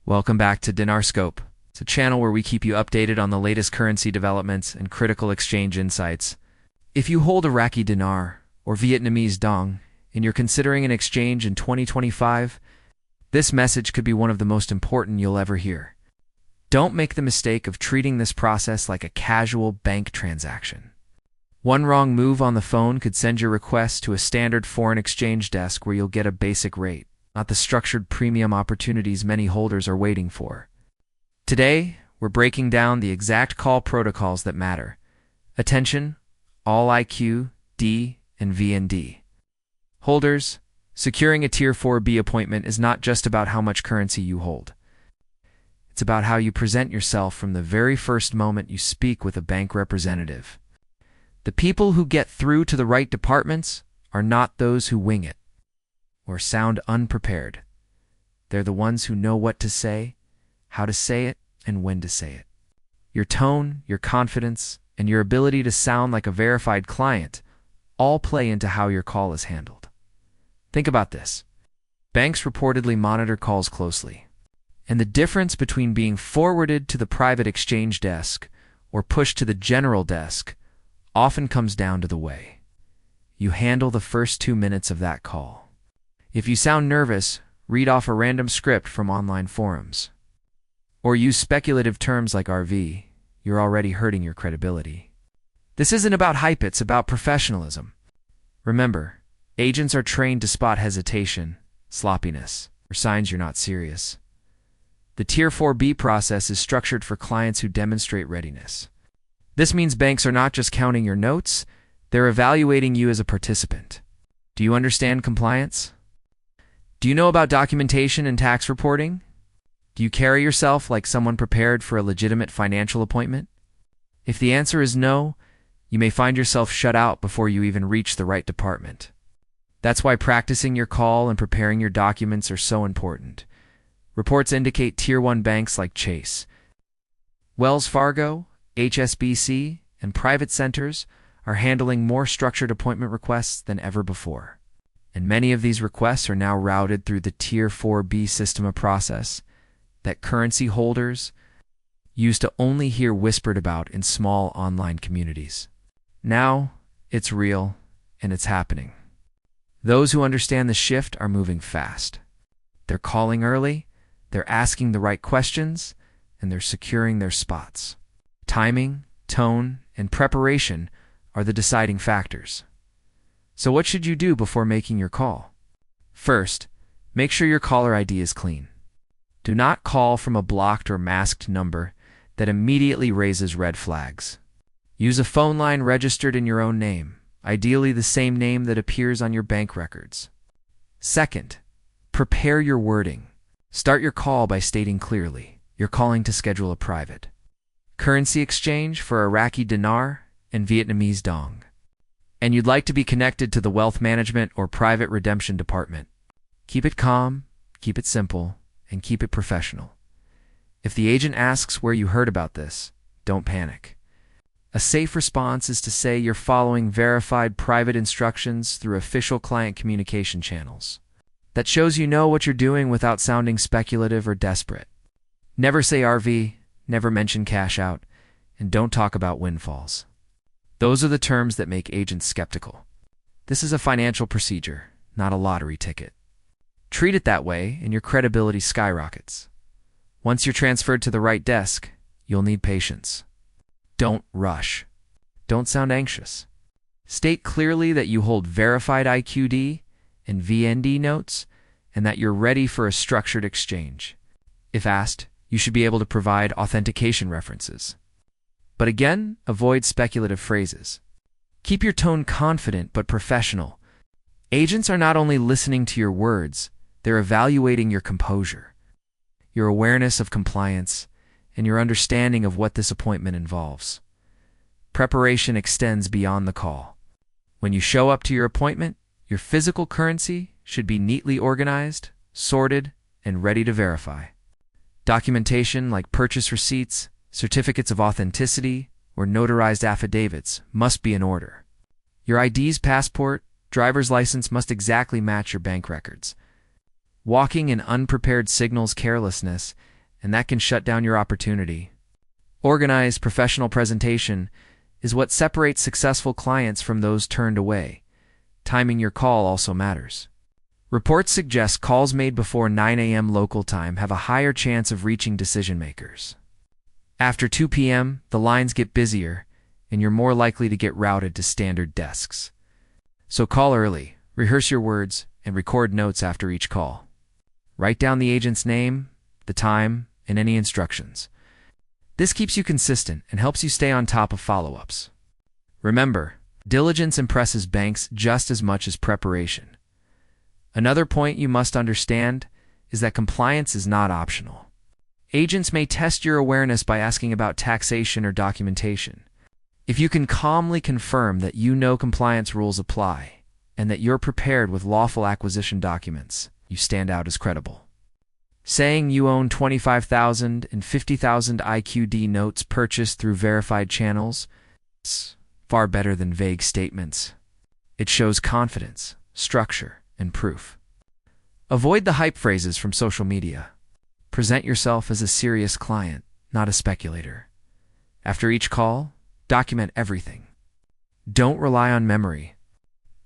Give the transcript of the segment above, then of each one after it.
Welcome back to Dinar Scope. It's a channel where we keep you updated on the latest currency developments and critical exchange insights. If you hold Iraqi Dinar or Vietnamese Dong and you're considering an exchange in 2025, this message could be one of the most important you'll ever hear. Don't make the mistake of treating this process like a casual bank transaction. One wrong move on the phone could send your request to a standard foreign exchange desk where you'll get a basic rate, not the structured premium opportunities many holders are waiting for. Today, we're breaking down the exact call protocols that matter. Attention, all IQD and VND. Holders, securing a Tier 4B appointment is not just about how much currency you hold. It's about how you present yourself from the very first moment you speak with a bank representative. The people who get through to the right departments are not those who wing it or sound unprepared. They're the ones who know what to say, how to say it, and when to say it. Your tone, your confidence, and your ability to sound like a verified client all play into how your call is handled. Think about this. Banks reportedly monitor calls closely, and the difference between being forwarded to the private exchange desk or pushed to the general desk often comes down to the way you handle the first 2 minutes of that call. If you sound nervous, read off a random script from online forums, or use speculative terms like RV, you're already hurting your credibility. This isn't about hype, it's about professionalism. Remember, agents are trained to spot hesitation, sloppiness, or signs you're not serious. The Tier 4B process is structured for clients who demonstrate readiness. This means banks are not just counting your notes, they're evaluating you as a participant. Do you understand compliance? Do you know about documentation and tax reporting? Do you carry yourself like someone prepared for a legitimate financial appointment? If the answer is no, you may find yourself shut out before you even reach the right department. That's why practicing your call and preparing your documents are so important. Reports indicate Tier 1 banks like Chase, Wells Fargo, HSBC, and private centers are handling more structured appointment requests than ever before. And many of these requests are now routed through the Tier 4B system of process that currency holders used to only hear whispered about in small online communities. Now, it's real, and it's happening. Those who understand the shift are moving fast. They're calling early, they're asking the right questions, and they're securing their spots. Timing, tone, and preparation are the deciding factors. So what should you do before making your call? First, make sure your caller ID is clean. Do not call from a blocked or masked number that immediately raises red flags. Use a phone line registered in your own name, ideally the same name that appears on your bank records. Second, prepare your wording. Start your call by stating clearly, you're calling to schedule a private currency exchange for Iraqi Dinar and Vietnamese Dong, and you'd like to be connected to the wealth management or private redemption department. Keep it calm, keep it simple, and keep it professional. If the agent asks where you heard about this, don't panic. A safe response is to say you're following verified private instructions through official client communication channels. That shows you know what you're doing without sounding speculative or desperate. Never say RV, never mention cash out, and don't talk about windfalls. Those are the terms that make agents skeptical. This is a financial procedure, not a lottery ticket. Treat it that way and your credibility skyrockets. Once you're transferred to the right desk, you'll need patience. Don't rush. Don't sound anxious. State clearly that you hold verified IQD and VND notes and that you're ready for a structured exchange. If asked, you should be able to provide authentication references. But again, avoid speculative phrases. Keep your tone confident but professional. Agents are not only listening to your words, they're evaluating your composure, your awareness of compliance, and your understanding of what this appointment involves. Preparation extends beyond the call. When you show up to your appointment, your physical currency should be neatly organized, sorted, and ready to verify. Documentation like purchase receipts, certificates of authenticity, or notarized affidavits must be in order. Your ID's passport, driver's license must exactly match your bank records. Walking in unprepared signals carelessness and that can shut down your opportunity. Organized professional presentation is what separates successful clients from those turned away. Timing your call also matters. Reports suggest calls made before 9 a.m. local time have a higher chance of reaching decision makers. After 2 p.m., the lines get busier, and you're more likely to get routed to standard desks. So call early, rehearse your words, and record notes after each call. Write down the agent's name, the time, and any instructions. This keeps you consistent and helps you stay on top of follow-ups. Remember, diligence impresses banks just as much as preparation. Another point you must understand is that compliance is not optional. Agents may test your awareness by asking about taxation or documentation. If you can calmly confirm that you know compliance rules apply and that you're prepared with lawful acquisition documents, you stand out as credible. Saying you own 25,000 and 50,000 IQD notes purchased through verified channels is far better than vague statements. It shows confidence, structure, and proof. Avoid the hype phrases from social media. Present yourself as a serious client, not a speculator. After each call, document everything. Don't rely on memory.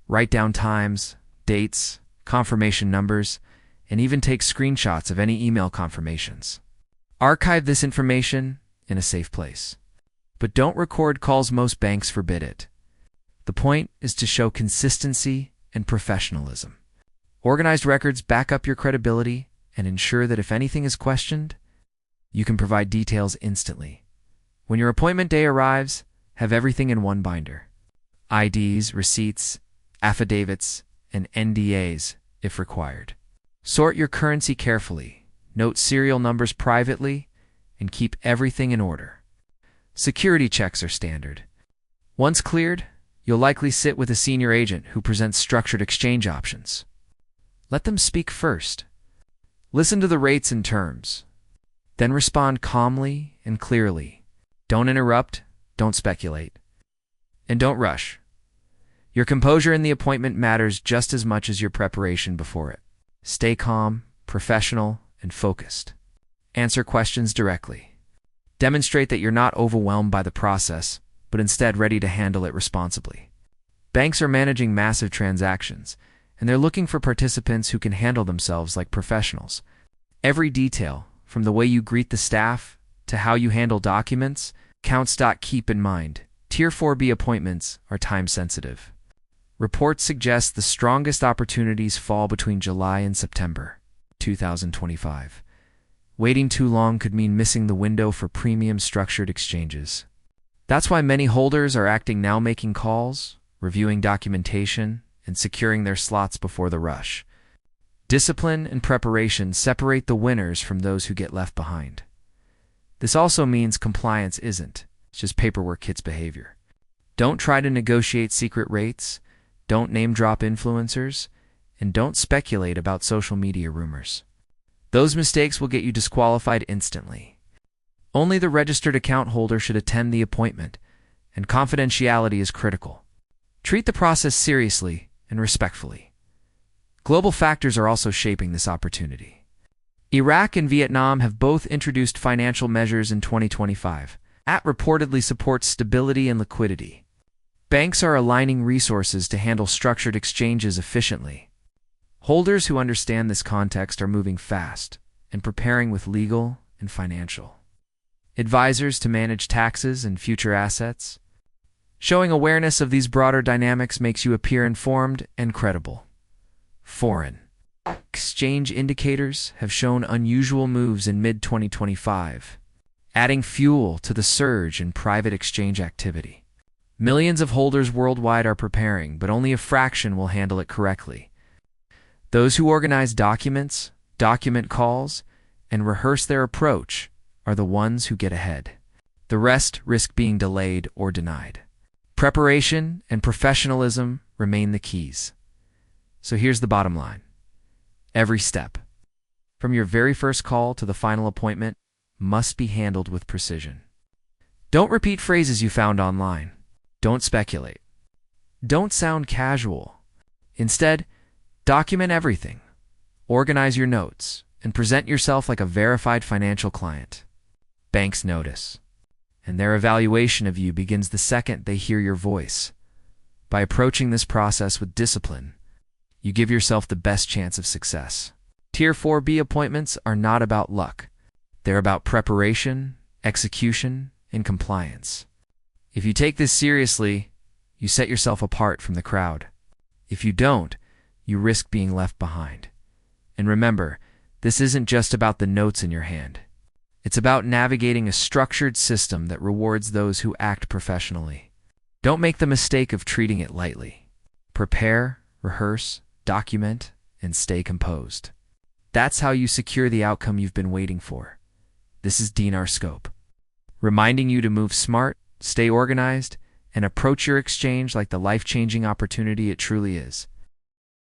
Write down times, dates, confirmation numbers, and even take screenshots of any email confirmations. Archive this information in a safe place. But don't record calls. Most banks forbid it. The point is to show consistency and professionalism. Organized records back up your credibility and ensure that if anything is questioned, you can provide details instantly. When your appointment day arrives, have everything in one binder. IDs, receipts, affidavits, and NDAs if required. Sort your currency carefully, note serial numbers privately, and keep everything in order. Security checks are standard. Once cleared, you'll likely sit with a senior agent who presents structured exchange options. Let them speak first. Listen to the rates and terms. Then respond calmly and clearly. Don't interrupt, don't speculate, and don't rush. Your composure in the appointment matters just as much as your preparation before it. Stay calm, professional, and focused. Answer questions directly. Demonstrate that you're not overwhelmed by the process, but instead ready to handle it responsibly. Banks are managing massive transactions, and they're looking for participants who can handle themselves like professionals. Every detail, from the way you greet the staff to how you handle documents, counts. Keep in mind, Tier 4B appointments are time-sensitive. Reports suggest the strongest opportunities fall between July and September 2025. Waiting too long could mean missing the window for premium structured exchanges. That's why many holders are acting now, making calls, reviewing documentation, and securing their slots before the rush. Discipline and preparation separate the winners from those who get left behind. This also means compliance isn't just paperwork hits behavior. Don't try to negotiate secret rates. Don't name-drop influencers, and don't speculate about social media rumors. Those mistakes will get you disqualified instantly. Only the registered account holder should attend the appointment, and confidentiality is critical. Treat the process seriously and respectfully. Global factors are also shaping this opportunity. Iraq and Vietnam have both introduced financial measures in 2025. That reportedly supports stability and liquidity. Banks are aligning resources to handle structured exchanges efficiently. Holders who understand this context are moving fast and preparing with legal and financial advisors to manage taxes and future assets. Showing awareness of these broader dynamics makes you appear informed and credible. Foreign exchange indicators have shown unusual moves in mid-2025, adding fuel to the surge in private exchange activity. Millions of holders worldwide are preparing, but only a fraction will handle it correctly. Those who organize documents, document calls, and rehearse their approach are the ones who get ahead. The rest risk being delayed or denied. Preparation and professionalism remain the keys. So here's the bottom line. Every step, from your very first call to the final appointment, must be handled with precision. Don't repeat phrases you found online. Don't speculate. Don't sound casual. Instead, document everything. Organize your notes, and present yourself like a verified financial client. Banks notice, and their evaluation of you begins the second they hear your voice. By approaching this process with discipline, you give yourself the best chance of success. Tier 4B appointments are not about luck. They're about preparation, execution, and compliance. If you take this seriously, you set yourself apart from the crowd. If you don't, you risk being left behind. And remember, this isn't just about the notes in your hand. It's about navigating a structured system that rewards those who act professionally. Don't make the mistake of treating it lightly. Prepare, rehearse, document, and stay composed. That's how you secure the outcome you've been waiting for. This is Dinarr Scope, reminding you to move smart, stay organized, and approach your exchange like the life-changing opportunity it truly is.